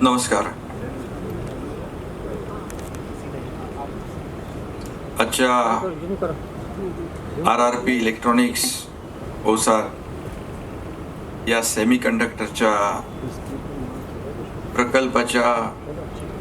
नमस्कार. आजच्या RRP electronics ओसार या सेमीकंडक्टरच्या प्रकल्पाच्या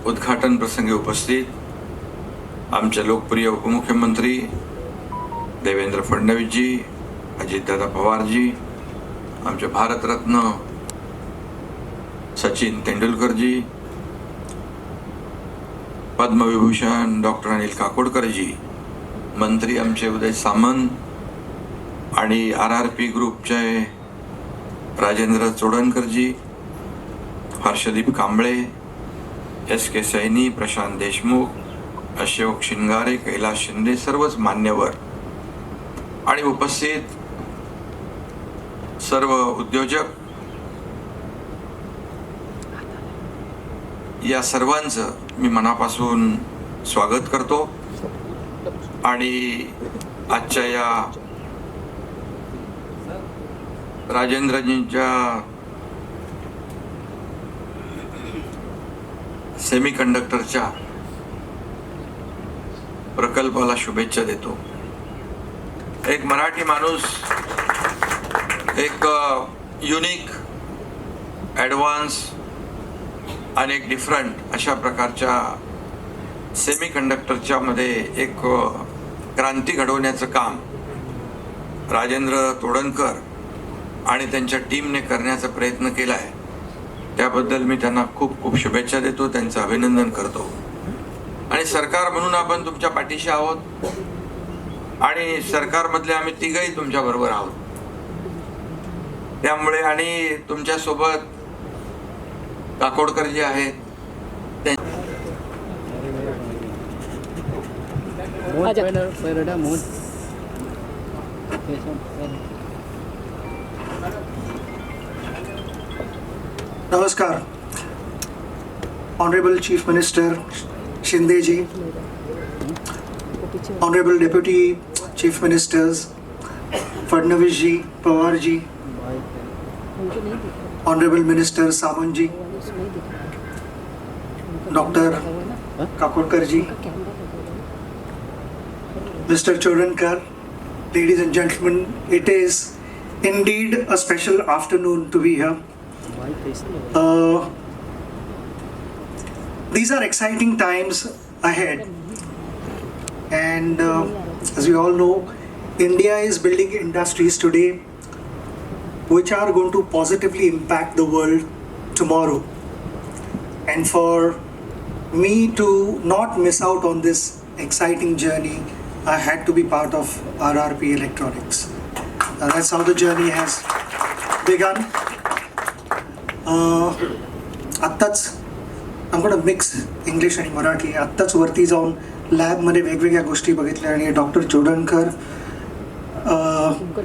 उद्घाटन प्रसंगी उपस्थित आमचे लोकप्रिय उपमुख्यमंत्री देवेंद्र फडणवीसजी, अजितदादा पवारजी, आमचे भारतरत्न सचिन तेंडुलकरजी, पद्मविभूषण डॉक्टर अनिल काकोडकरजी, मंत्री आमचे उदय सामंत आणि RRP ग्रुपचे राजेंद्र चोडणकरजी, हर्षदीप कांबळे, SK सैनी, प्रशांत देशमुख, अशोक शिंगारे, कैलास शिंदे, सर्वच मान्यवर आणि उपस्थित सर्व उद्योजक, या सर्वांचं मी मनापासून स्वागत करतो. आणि आजच्या या राजेंद्रजींच्या सेमीकंडक्टरच्या प्रकल्पाला शुभेच्छा देतो. एक मराठी माणूस एक युनिक, ॲडव्हान्स आणि एक डिफरंट अशा प्रकारच्या सेमीकंडक्टरच्या मध्ये एक क्रांती घडवण्याचं काम राजेंद्र तोडणकर आणि त्यांच्या टीमने करण्याचा प्रयत्न केला आहे. त्याबद्दल मी त्यांना खूप खूप शुभेच्छा देतो, त्यांचं अभिनंदन करतो. आणि सरकार म्हणून आपण तुमच्या पाठीशी आहोत आणि सरकारमधले आम्ही तिघही तुमच्या बरोबर आहोत. त्यामुळे आणि तुमच्यासोबत काकोडकर जे आहेत नमस्कार. Honorable Chief Minister Shinde ji, Honorable Deputy Chief Ministers Fadnavis ji, Pawar ji, Honorable Minister Samant ji, Dr. Kakodkar ji, Mr. Chodankar, ladies and gentlemen, it is indeed a special afternoon to be here. These are exciting times ahead, and as we all know, India is building industries today which are going to positively impact the world tomorrow. And for me to not miss out on this exciting journey, I had to be part of RRP Electronics. That's how the journey has begun. आत्ताच I'm going to mix English आणि मराठी. आत्ताच वरती जाऊन लॅबमध्ये वेगवेगळ्या गोष्टी बघितल्या आणि डॉक्टर चोडणकर,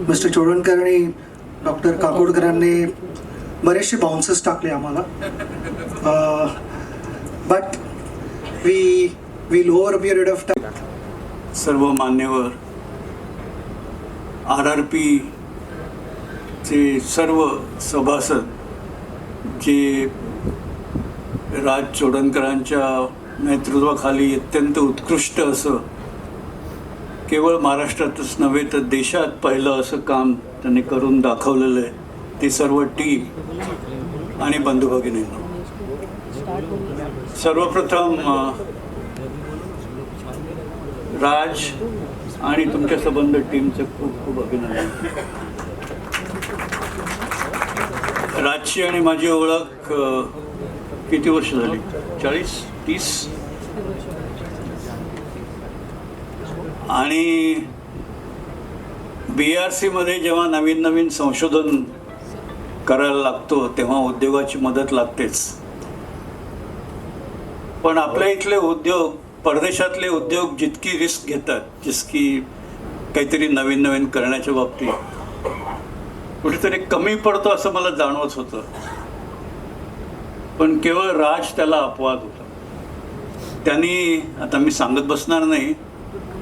मिस्टर चोडणकर आणि डॉक्टर काकोडकरांनी बरेचसे बाउन्सेस टाकले आम्हाला. But we over a period of time. सर्व मान्यवर, RRP चे सर्व सभासद जे राज चोडणकरांच्या नेतृत्वाखाली अत्यंत उत्कृष्ट असं केवळ महाराष्ट्रातच नव्हे तर देशात पहिलं असं काम त्यांनी करून दाखवलेलं आहे, ती सर्व टीम आणि बंधू भगिनींनो, सर्वप्रथम राज आणि तुमच्या संबंध टीमचं खूप खूप अभिनंदन. राजची आणि माझी ओळख किती वर्ष झाली? 40-30. आणि BRC मध्ये जेव्हा नवीन नवीन संशोधन करायला लागतो तेव्हा उद्योगाची मदत लागतेच. पण आपल्या इथले उद्योग, परदेशातले उद्योग जितकी रिस्क घेतात, जितकी काहीतरी नवीन नवीन करण्याच्या बाबतीत कुठेतरी कमी पडतो असं मला जाणवत होतं. पण केवळ राज त्याला अपवाद होता. त्यांनी, आता मी सांगत बसणार नाही,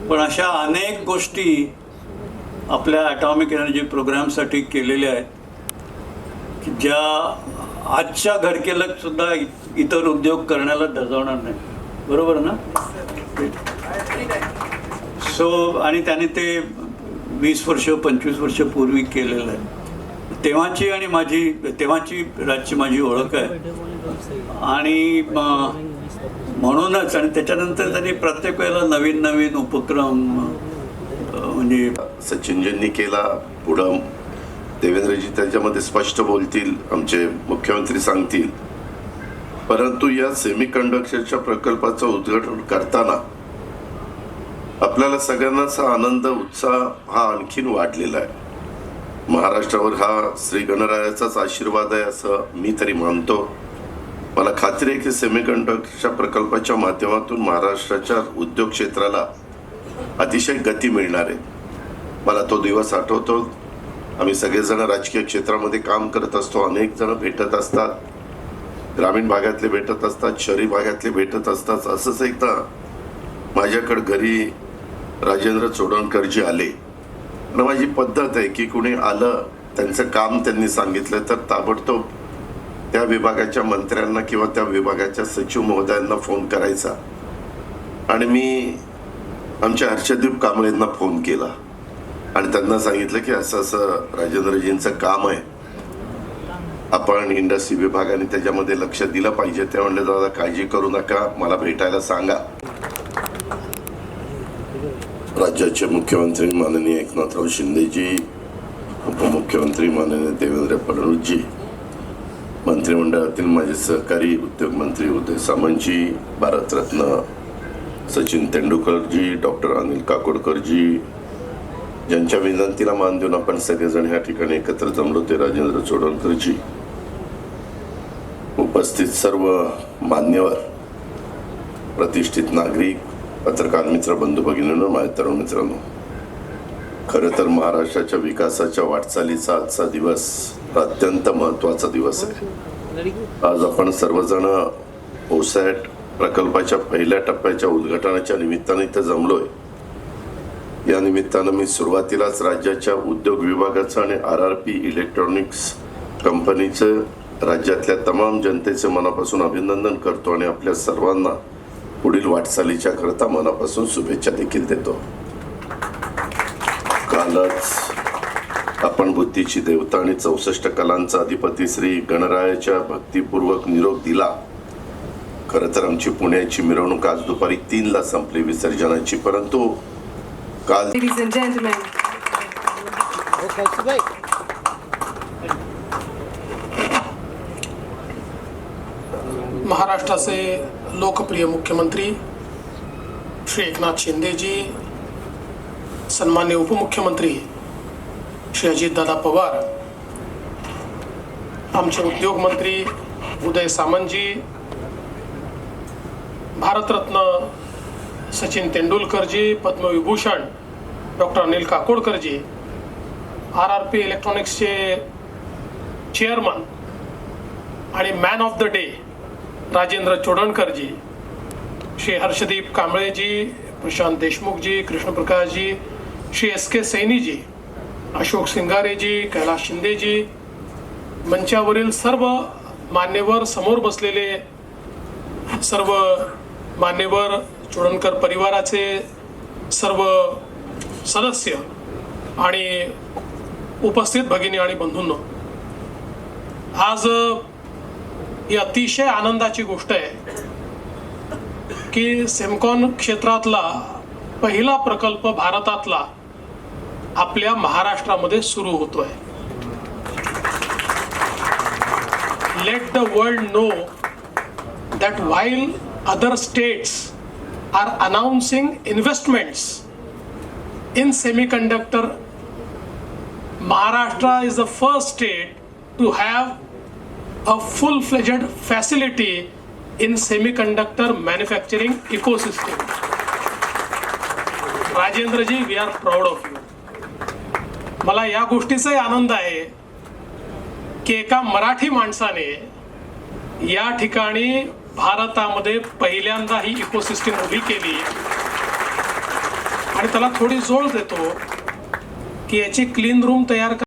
पण अशा अनेक गोष्टी आपल्या ॲटॉमिक एनर्जी प्रोग्रामसाठी केलेल्या आहेत की ज्या आजच्या घडकेला सुद्धा इतर उद्योग करण्याला धजावणार नाही. बरोबर ना? आणि त्याने ते 20 वर्ष 25 वर्ष पूर्वी केलेलं आहे. तेव्हाची आणि माझी, तेव्हाची राजची माझी ओळख आहे. आणि म्हणूनच, आणि त्याच्यानंतर त्यांनी प्रत्येक वेळेला नवीन नवीन उपक्रम म्हणजे सचिनजींनी केला. पुढं देवेंद्रजी त्याच्यामध्ये स्पष्ट बोलतील, आमचे मुख्यमंत्री सांगतील. परंतु या सेमीकंडक्टरच्या प्रकल्पाचं उद्घाटन करताना आपल्याला सगळ्यांनाच आनंद, उत्साह हा आणखीन वाढलेला आहे. महाराष्ट्रावर हा श्री गणरायाचाच आशीर्वाद आहे असं मी तरी मानतो. मला खात्री आहे की सेमीकंडक्टरच्या प्रकल्पाच्या माध्यमातून महाराष्ट्राच्या उद्योग क्षेत्राला अतिशय गती मिळणार आहे. मला तो दिवस आठवतो. आम्ही सगळेजण राजकीय क्षेत्रामध्ये काम करत असतो, अनेक जण भेटत असतात, ग्रामीण भागातले भेटत असतात, शहरी भागातले भेटत असतात. असंच एकदा माझ्याकडे घरी राजेंद्र चोडणकरजी आले. आणि माझी पद्धत आहे की कुणी आलं, त्यांचं काम त्यांनी सांगितलं तर ताबडतोब त्या विभागाच्या मंत्र्यांना किंवा त्या विभागाच्या सचिव महोदयांना फोन करायचा आणि मी आमच्या हर्षदीप कांबळेंना फोन केला आणि त्यांना सांगितलं की असं असं राजेंद्रजींचं काम आहे, आपण इंडस्ट्री विभागाने त्याच्यामध्ये लक्ष दिलं पाहिजे. ते म्हणले दादा काळजी करू नका, मला भेटायला सांगा. राज्याचे मुख्यमंत्री माननीय एकनाथराव शिंदेजी, उपमुख्यमंत्री माननीय देवेंद्र फडणवीसजी, मंत्रिमंडळातील माझे सहकारी उद्योगमंत्री उदय सामंतजी, भारतरत्न सचिन तेंडुलकरजी, डॉक्टर अनिल काकोडकरजी, ज्यांच्या विनंतीला मान देऊन आपण सगळेजण ह्या ठिकाणी एकत्र जमलो ते राजेंद्र चोडणकरजी, उपस्थित सर्व मान्यवर, प्रतिष्ठित नागरिक, पत्रकार मित्र, बंधू भगिनींनो, माझ्या तरुण मित्रांनो, खरं तर महाराष्ट्राच्या विकासाच्या वाटचालीचा आजचा दिवस अत्यंत महत्त्वाचा दिवस आहे. आज आपण सर्वजण ओसॅट प्रकल्पाच्या पहिल्या टप्प्याच्या उद्घाटनाच्या निमित्ताने इथं जमलोय. या निमित्तानं मी सुरुवातीलाच राज्याच्या उद्योग विभागाचं आणि RRP इलेक्ट्रॉनिक्स कंपनीचं राज्यातल्या तमाम जनतेचे मनापासून अभिनंदन करतो आणि आपल्या सर्वांना पुढील वाटचालीच्या करता मनापासून शुभेच्छा देखील देतो. कालच आपण बुद्धीची देवता आणि 64 कलांचा अधिपती श्री गणरायाच्या भक्तिपूर्वक निरोप दिला. खरं तर आमची पुण्याची मिरवणूक आज दुपारी 3ला संपली विसर्जनाची, परंतु काल Ladies and gentlemen, महाराष्ट्राचे लोकप्रिय मुख्यमंत्री श्री एकनाथ शिंदेजी, सन्मान्य उपमुख्यमंत्री श्री अजितदादा पवार, आमचे उद्योग मंत्री उदय सामंतजी, भारतरत्न सचिन तेंडुलकरजी, पद्मविभूषण डॉक्टर अनिल काकोडकरजी, RRP इलेक्ट्रॉनिक्सचे चेअरमन आणि man of the day Rajendra चोडणकरजी, श्री हर्षदीप कांबळेजी, प्रशांत देशमुखजी, कृष्णप्रकाशजी, श्री SK सैनीजी, अशोक सिंगारेजी, कैलाश शिंदेजी, मंचावरील सर्व मान्यवर, समोर बसलेले सर्व मान्यवर, चोडणकर परिवाराचे सर्व सदस्य आणि उपस्थित भगिनी आणि बंधूंनो, आज ही अतिशय आनंदाची गोष्ट आहे की सेमकॉन क्षेत्रातला पहिला प्रकल्प भारतातला आपल्या महाराष्ट्रामध्ये सुरू होतोय. Let the world know that while other states are announcing investments in semiconductor, Maharashtra is the first state to have a full-fledged facility in semiconductor manufacturing ecosystem. Rajendra ji, we are proud of you. मला या गोष्टीचाही आनंद आहे की एका मराठी माणसाने या ठिकाणी भारतामध्ये पहिल्यांदा ही इकोसिस्टीम उभी केली आणि त्याला थोडी जोड देतो की याची क्लीन रूम तयार